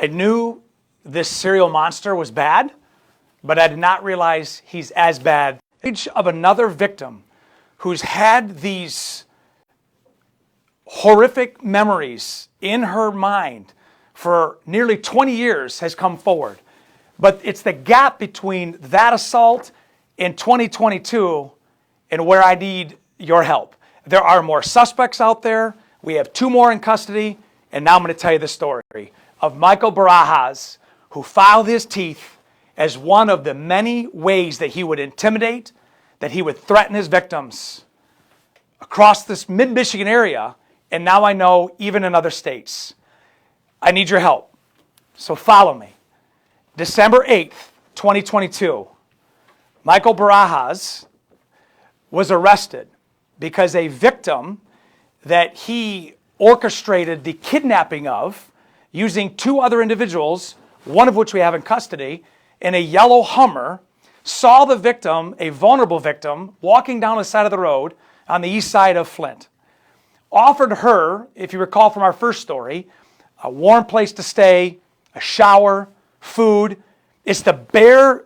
I knew this serial monster was bad, but I did not realize he's as bad. Of another victim who's had these horrific memories in her mind for nearly 20 years has come forward. But it's the gap between that assault in 2022 and where I need your help. There are more suspects out there. We have 2 more in custody. And now I'm going to tell you the story of Michael Barajas, who filed his teeth as one of the many ways that he would intimidate, that he would threaten his victims across this mid-Michigan area, and now I know even in other states. I need your help, so follow me. December 8th, 2022, Michael Barajas was arrested because a victim that he orchestrated the kidnapping of using 2 other individuals, one of which we have in custody, in a yellow Hummer, saw the victim, a vulnerable victim, walking down the side of the road on the east side of Flint. Offered her, if you recall from our first story, a warm place to stay, a shower, food. It's the bare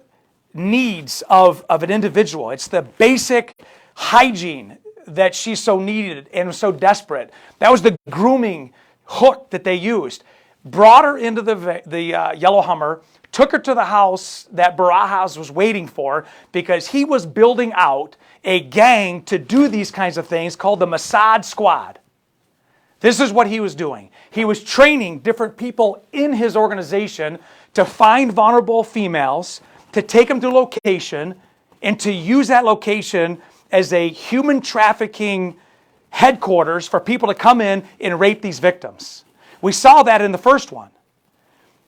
needs of an individual. It's the basic hygiene that she so needed and was so desperate. That was the grooming hook that they used. Brought her into the yellow Hummer, took her to the house that Barajas was waiting for because he was building out a gang to do these kinds of things called the Mossad Squad. This is what he was doing. He was training different people in his organization to find vulnerable females, to take them to a location, and to use that location as a human trafficking headquarters for people to come in and rape these victims. We saw that in the first one.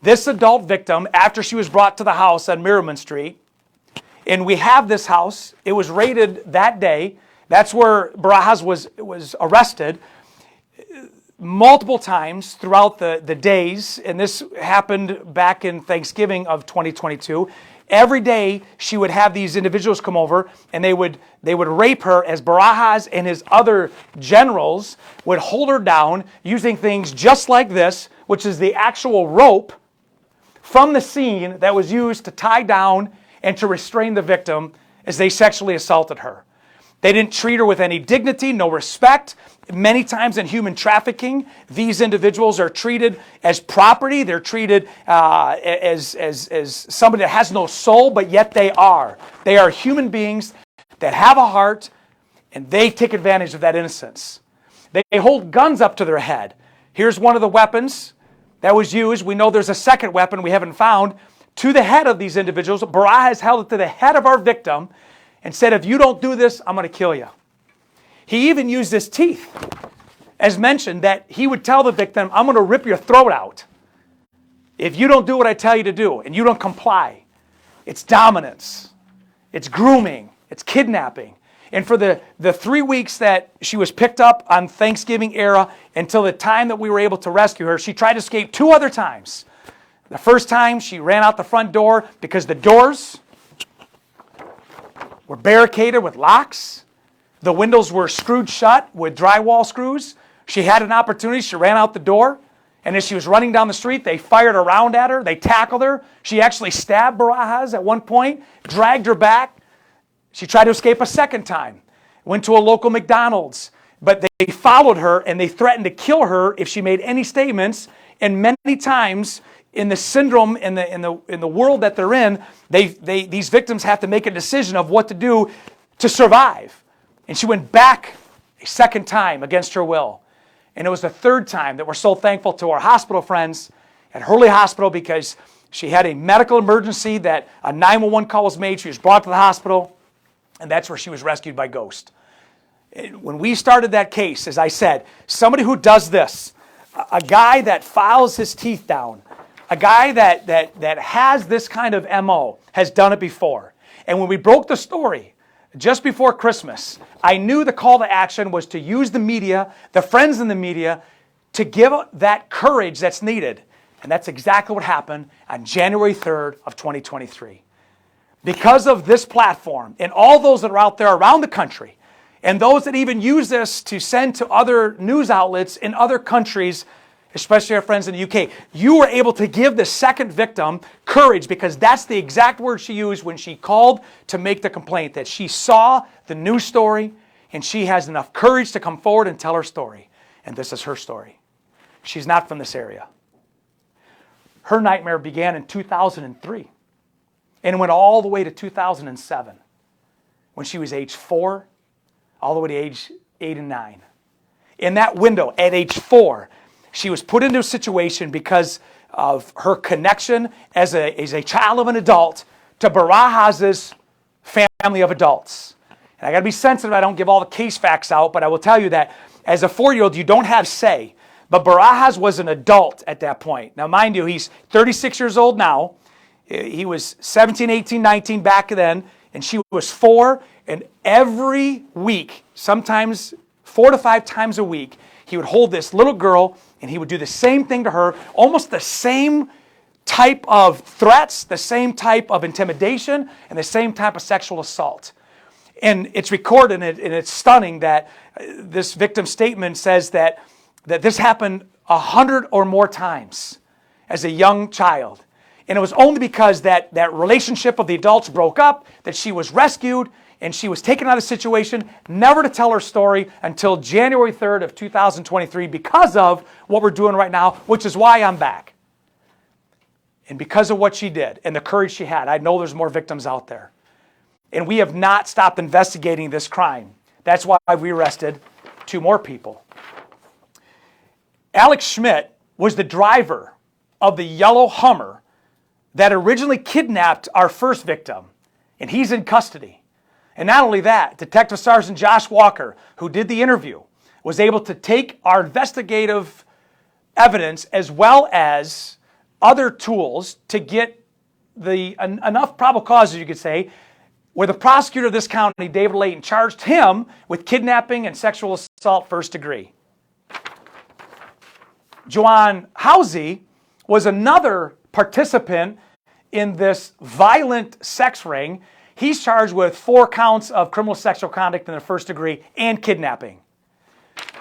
This adult victim, after she was brought to the house on Merriman Street, and we have this house, it was raided that day. That's where Barajas was arrested multiple times throughout the days, and this happened back in Thanksgiving of 2022. Every day she would have these individuals come over and they would rape her as Barajas and his other generals would hold her down using things just like this, which is the actual rope from the scene that was used to tie down and to restrain the victim as they sexually assaulted her. They didn't treat her with any dignity, no respect. Many times in human trafficking, these individuals are treated as property. They're treated as somebody that has no soul, but yet they are. They are human beings that have a heart, and they take advantage of that innocence. They hold guns up to their head. Here's one of the weapons that was used. We know there's a second weapon we haven't found. To the head of these individuals, Barajas held it to the head of our victim and said, if you don't do this, I'm going to kill you. He even used his teeth, as mentioned, that he would tell the victim, I'm going to rip your throat out if you don't do what I tell you to do and you don't comply. It's dominance. It's grooming. It's kidnapping. And for the 3 weeks that she was picked up on Thanksgiving era until the time that we were able to rescue her, she tried to escape 2 other times. The first time she ran out the front door because the doors were barricaded with locks. The windows were screwed shut with drywall screws. She had an opportunity. She ran out the door. And as she was running down the street, they fired a round at her. They tackled her. She actually stabbed Barajas at one point, dragged her back. She tried to escape a second time. Went to a local McDonald's. But they followed her and they threatened to kill her if she made any statements. And many times in the syndrome, in the world that they're in, these victims have to make a decision of what to do to survive. And she went back a second time against her will. And it was the third time that we're so thankful to our hospital friends at Hurley Hospital because she had a medical emergency that a 911 call was made. She was brought to the hospital, and that's where she was rescued by Ghost. When we started that case, as I said, somebody who does this, a guy that files his teeth down, a guy that has this kind of MO, has done it before. And when we broke the story, just before Christmas, I knew the call to action was to use the media, the friends in the media, to give that courage that's needed. And that's exactly what happened on January 3rd of 2023. Because of this platform and all those that are out there around the country, and those that even use this to send to other news outlets in other countries, especially our friends in the UK. You were able to give the second victim courage, because that's the exact word she used when she called to make the complaint, that she saw the news story and she has enough courage to come forward and tell her story. And this is her story. She's not from this area. Her nightmare began in 2003 and went all the way to 2007, when she was age 4, all the way to age 8 and 9. In that window, at age 4, she was put into a situation because of her connection as a child of an adult to Barajas' family of adults. And I got to be sensitive, I don't give all the case facts out, but I will tell you that as a 4-year-old, you don't have say. But Barajas was an adult at that point. Now, mind you, he's 36 years old now. He was 17, 18, 19 back then, and she was 4. And every week, sometimes 4 to 5 times a week, he would hold this little girl and he would do the same thing to her, almost the same type of threats, the same type of intimidation, and the same type of sexual assault. And it's recorded, and it's stunning that this victim's statement says that this happened 100 or more times as a young child. And it was only because that relationship of the adults broke up, that she was rescued, and she was taken out of the situation, never to tell her story until January 3rd of 2023 because of what we're doing right now, which is why I'm back. And because of what she did and the courage she had, I know there's more victims out there. And we have not stopped investigating this crime. That's why we arrested 2 more people. Alex Schmidt was the driver of the yellow Hummer that originally kidnapped our first victim, and he's in custody. And not only that, Detective Sergeant Josh Walker, who did the interview, was able to take our investigative evidence as well as other tools to get enough probable cause, as you could say, where the prosecutor of this county, David Layton, charged him with kidnapping and sexual assault first degree. Joanne Housey was another participant in this violent sex ring. He's charged with 4 counts of criminal sexual conduct in the first degree and kidnapping.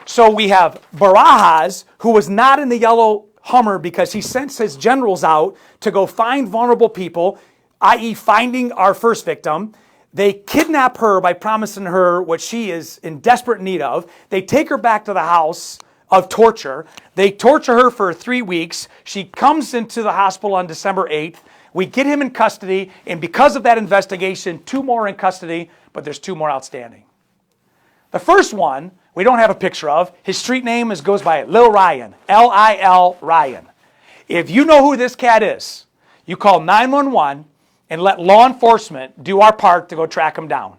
So we have Barajas, who was not in the yellow Hummer because he sent his generals out to go find vulnerable people, i.e. finding our first victim. They kidnap her by promising her what she is in desperate need of. They take her back to the house of torture. They torture her for 3 weeks. She comes into the hospital on December 8th. We get him in custody, and because of that investigation, 2 more in custody, but there's 2 more outstanding. The first one, we don't have a picture of. His street name goes by Lil Ryan, L-I-L Ryan. If you know who this cat is, you call 911 and let law enforcement do our part to go track him down.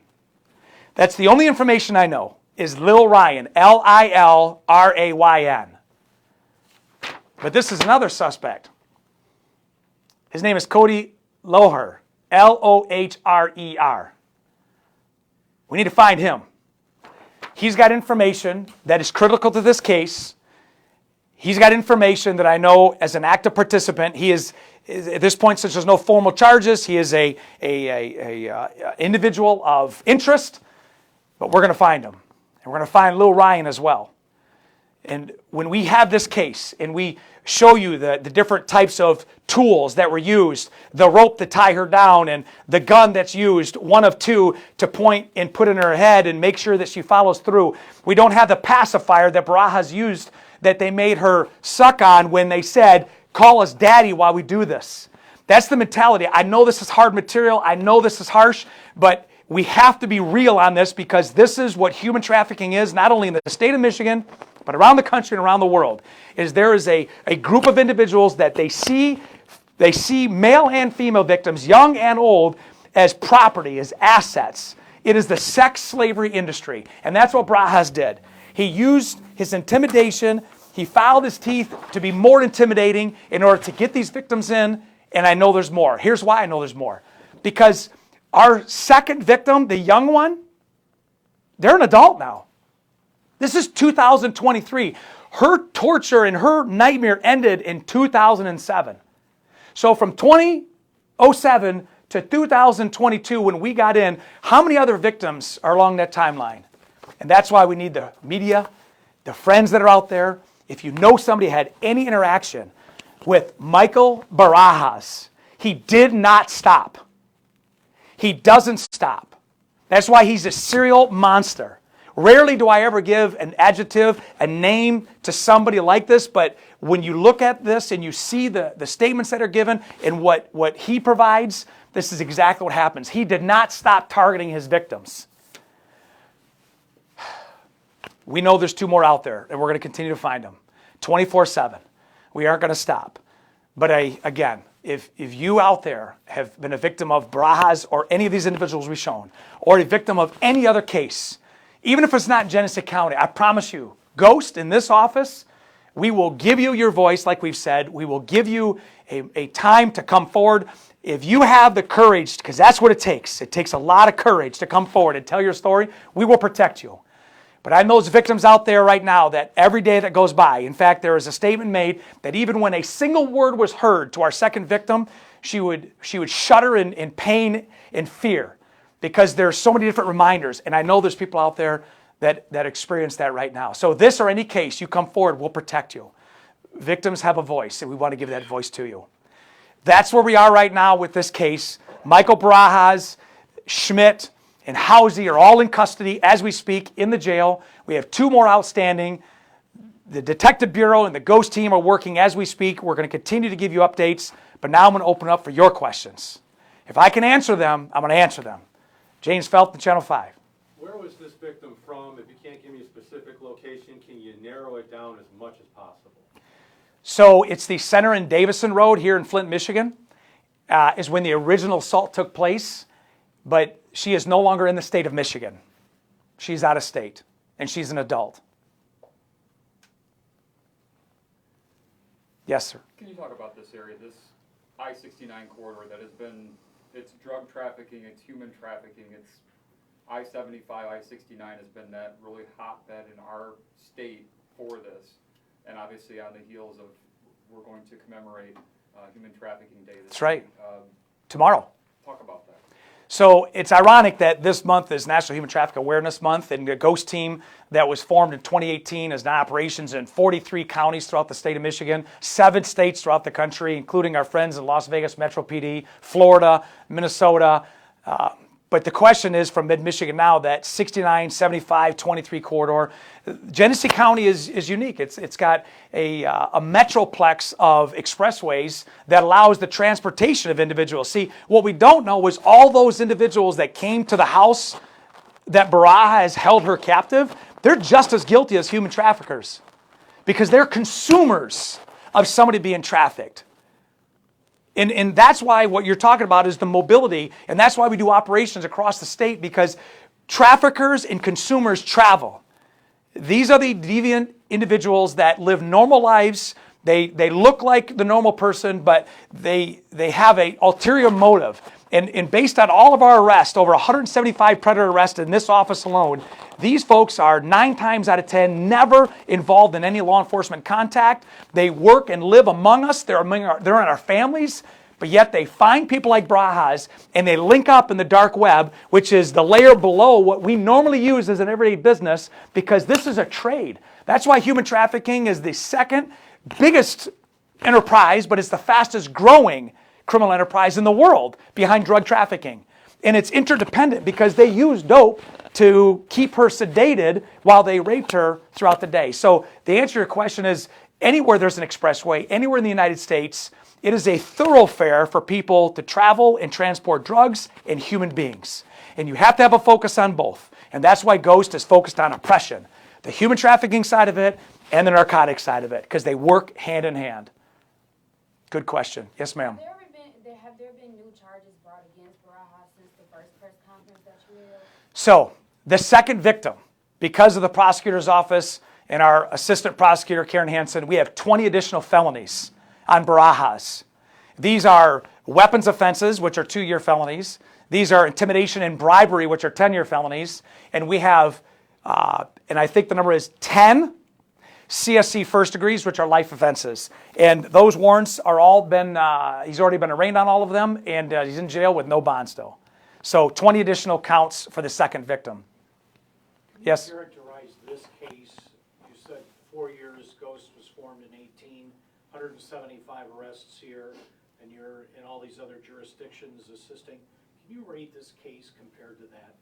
That's the only information I know, is Lil Ryan, L-I-L-R-A-Y-N. But this is another suspect. His name is Cody Loher, L-O-H-R-E-R. We need to find him. He's got information that is critical to this case. He's got information that I know as an active participant. He is, at this point, since there's no formal charges, he is a individual of interest, but we're going to find him. And we're going to find Lil Ryan as well. And when we have this case and we show you the different types of tools that were used, the rope to tie her down and the gun that's used, one of 2 to point and put in her head and make sure that she follows through. We don't have the pacifier that Barajas used that they made her suck on when they said, call us daddy while we do this. That's the mentality. I know this is hard material. I know this is harsh, but we have to be real on this because this is what human trafficking is, not only in the state of Michigan, but around the country and around the world. There is a group of individuals that they see male and female victims, young and old, as property, as assets. It is the sex slavery industry. And that's what Barajas did. He used his intimidation. He filed his teeth to be more intimidating in order to get these victims in. And I know there's more. Here's why I know there's more. Because our second victim, the young one, they're an adult now. This is 2023. Her torture and her nightmare ended in 2007. So from 2007 to 2022, when we got in, how many other victims are along that timeline? And that's why we need the media, the friends that are out there. if you know somebody had any interaction with Michael Barajas, he did not stop. He doesn't stop. That's why he's a serial monster. Rarely do I ever give an adjective, a name to somebody like this, but when you look at this and you see the statements that are given and what he provides, this is exactly what happens. He did not stop targeting his victims. We know there's 2 more out there, and we're going to continue to find them 24/7. We aren't going to stop. But again, if you out there have been a victim of Barajas or any of these individuals we've shown, or a victim of any other case, even if it's not in Genesee County, I promise you, Ghost in this office, we will give you your voice, like we've said. We will give you a time to come forward. If you have the courage, because that's what it takes. It takes a lot of courage to come forward and tell your story. We will protect you. But I know those victims out there right now that every day that goes by, in fact, there is a statement made that even when a single word was heard to our second victim, she would shudder in pain and fear because there's so many different reminders. And I know there's people out there that experience that right now. So this or any case, you come forward, we'll protect you. Victims have a voice, and we want to give that voice to you. That's where we are right now with this case. Michael Barajas, Schmidt, and Housey are all in custody as we speak in the jail. We have 2 more outstanding. The Detective Bureau and the Ghost team are working as we speak. We're going to continue to give you updates, but now I'm going to open up for your questions. If I can answer them, I'm going to answer them. James Felton, Channel 5. Where was this victim from? If you can't give me a specific location, can you narrow it down as much as possible? So it's the Center and Davison Road here in Flint, Michigan, is when the original assault took place. But she is no longer in the state of Michigan. She's out of state, and she's an adult. Yes, sir. Can you talk about this area, this I-69 corridor that has been, it's drug trafficking, it's human trafficking, it's I-75, I-69 has been that really hotbed in our state for this. And obviously on the heels of, we're going to commemorate Human Trafficking Day. That's right. Tomorrow. Talk about that. So it's ironic that this month is National Human Trafficking Awareness Month, and the Ghost team that was formed in 2018 is now operations in 43 counties throughout the state of Michigan, 7 states throughout the country, including our friends in Las Vegas Metro PD, Florida, Minnesota. But the question is from mid-Michigan now, that 69, 75, 23 corridor. Genesee County is unique. It's got a metroplex of expressways that allows the transportation of individuals. See, what we don't know is all those individuals that came to the house that Barajas held her captive, they're just as guilty as human traffickers because they're consumers of somebody being trafficked. And that's why what you're talking about is the mobility, and that's why we do operations across the state, because traffickers and consumers travel. These are the deviant individuals that live normal lives. They look like the normal person, but they have an ulterior motive. And based on all of our arrests, over 175 predator arrests in this office alone, these folks are 9 times out of 10 never involved in any law enforcement contact. They work and live among us. They're in our families, but yet they find people like Barajas and they link up in the dark web, which is the layer below what we normally use as an everyday business, because this is a trade. That's why human trafficking is the second biggest enterprise, but it's the fastest growing criminal enterprise in the world behind drug trafficking. And it's interdependent because they use dope to keep her sedated while they raped her throughout the day. So the answer to your question is, anywhere there's an expressway, anywhere in the United States, it is a thoroughfare for people to travel and transport drugs and human beings. And you have to have a focus on both. And that's why Ghost is focused on oppression, the human trafficking side of it and the narcotic side of it, because they work hand in hand. Good question. Yes, ma'am. Have there been new charges brought against Barajas since the first press conference that you held? So, the second victim, because of the prosecutor's office and our assistant prosecutor, Karen Hansen, we have 20 additional felonies on Barajas. These are weapons offenses, which are 2-year felonies. These are intimidation and bribery, which are 10-year felonies. And we have, and I think the number is 10 CSC first degrees, which are life offenses. And those warrants are all been, he's already been arraigned on all of them, and he's in jail with no bond still. So 20 additional counts for the second victim. Yes? Characterize this case. You said 4 years Ghost was 175 arrests here, and you're in all these other jurisdictions assisting. Can you rate this case compared to that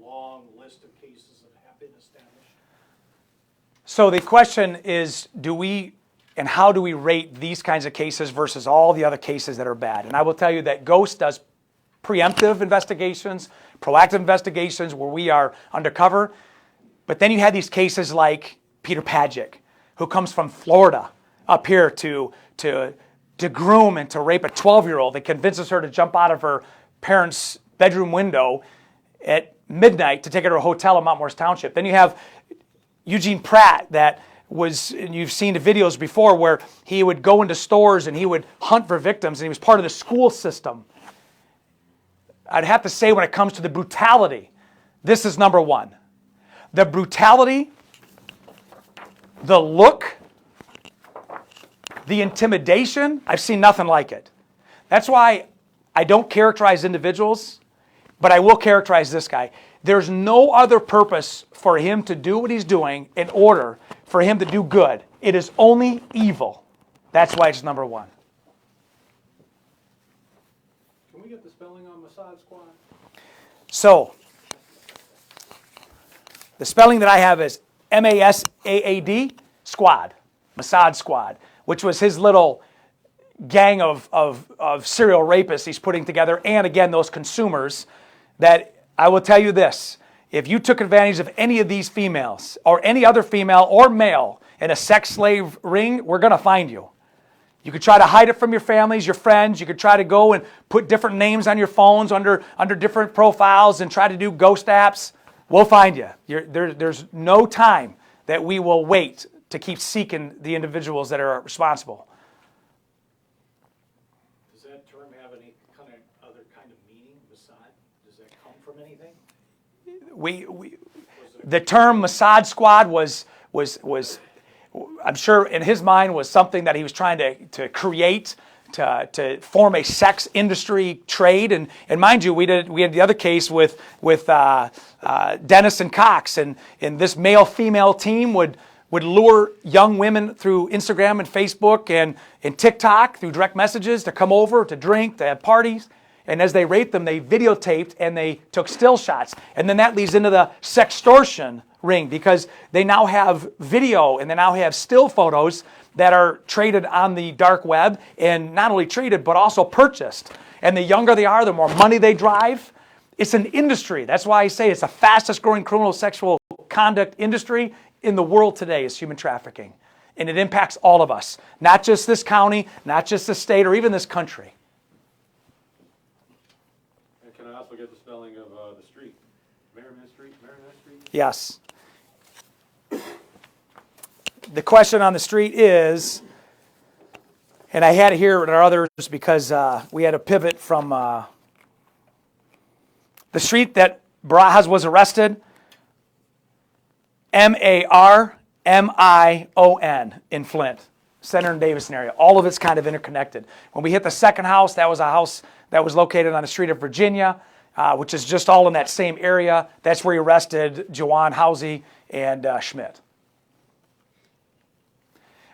long list of cases that have been established? So the question is, and how do we rate these kinds of cases versus all the other cases that are bad? And I will tell you that Ghost does preemptive investigations, proactive investigations where we are undercover. But then you have these cases like Peter Padgick, who comes from Florida up here to groom and to rape a 12-year-old that convinces her to jump out of her parents' bedroom window at midnight to take her to a hotel in Mount Morris Township. Then you have Eugene Pratt that and you've seen the videos before where he would go into stores and he would hunt for victims, and he was part of the school system. I'd have to say, when it comes to the brutality, this is number one. The brutality, the look, the intimidation, I've seen nothing like it. That's why I don't characterize individuals, but I will characterize this guy. There's no other purpose for him to do what he's doing in order for him to do good. It is only evil. That's why it's number one. Can we get the spelling on Mossad Squad? So, the spelling that I have is M-A-S-A-A-D, Squad, Mossad Squad, which was his little gang of serial rapists he's putting together, and again, those consumers that, I will tell you this, if you took advantage of any of these females, or any other female or male in a sex slave ring, we're going to find you. You could try to hide it from your families, your friends. You could try to go and put different names on your phones under different profiles and try to do ghost apps. We'll find you. There's no time that we will wait to keep seeking the individuals that are responsible. Does that term have any other kind of meaning, Mossad? Does that come from anything? The term Mossad Squad was I'm sure in his mind was something that he was trying to create, to form a sex industry trade. And mind you, we had the other case with Dennis and Cox, and this male-female team would lure young women through Instagram and Facebook and TikTok through direct messages to come over, to drink, to have parties. And as they raped them, they videotaped and they took still shots. And then that leads into the sextortion ring, because they now have video and they now have still photos that are traded on the dark web, and not only traded, but also purchased. And the younger they are, the more money they drive. It's an industry. That's why I say it's the fastest growing criminal sexual conduct industry in the world today is human trafficking. And it impacts all of us, not just this county, not just the state, or even this country. And can I also get the spelling of the street? Merriman Street? Yes. The question on the street is, and I had it here in our others because we had to pivot from the street that Barajas was arrested, Marmion in Flint, Center and Davison area. All of it's kind of interconnected. When we hit the second house, that was a house that was located on the street of Virginia, which is just all in that same area. That's where he arrested Joanne Housey and Schmidt.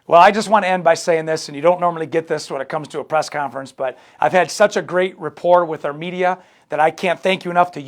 Well, I just want to end by saying this, and you don't normally get this when it comes to a press conference, but I've had such a great rapport with our media that I can't thank you enough to you.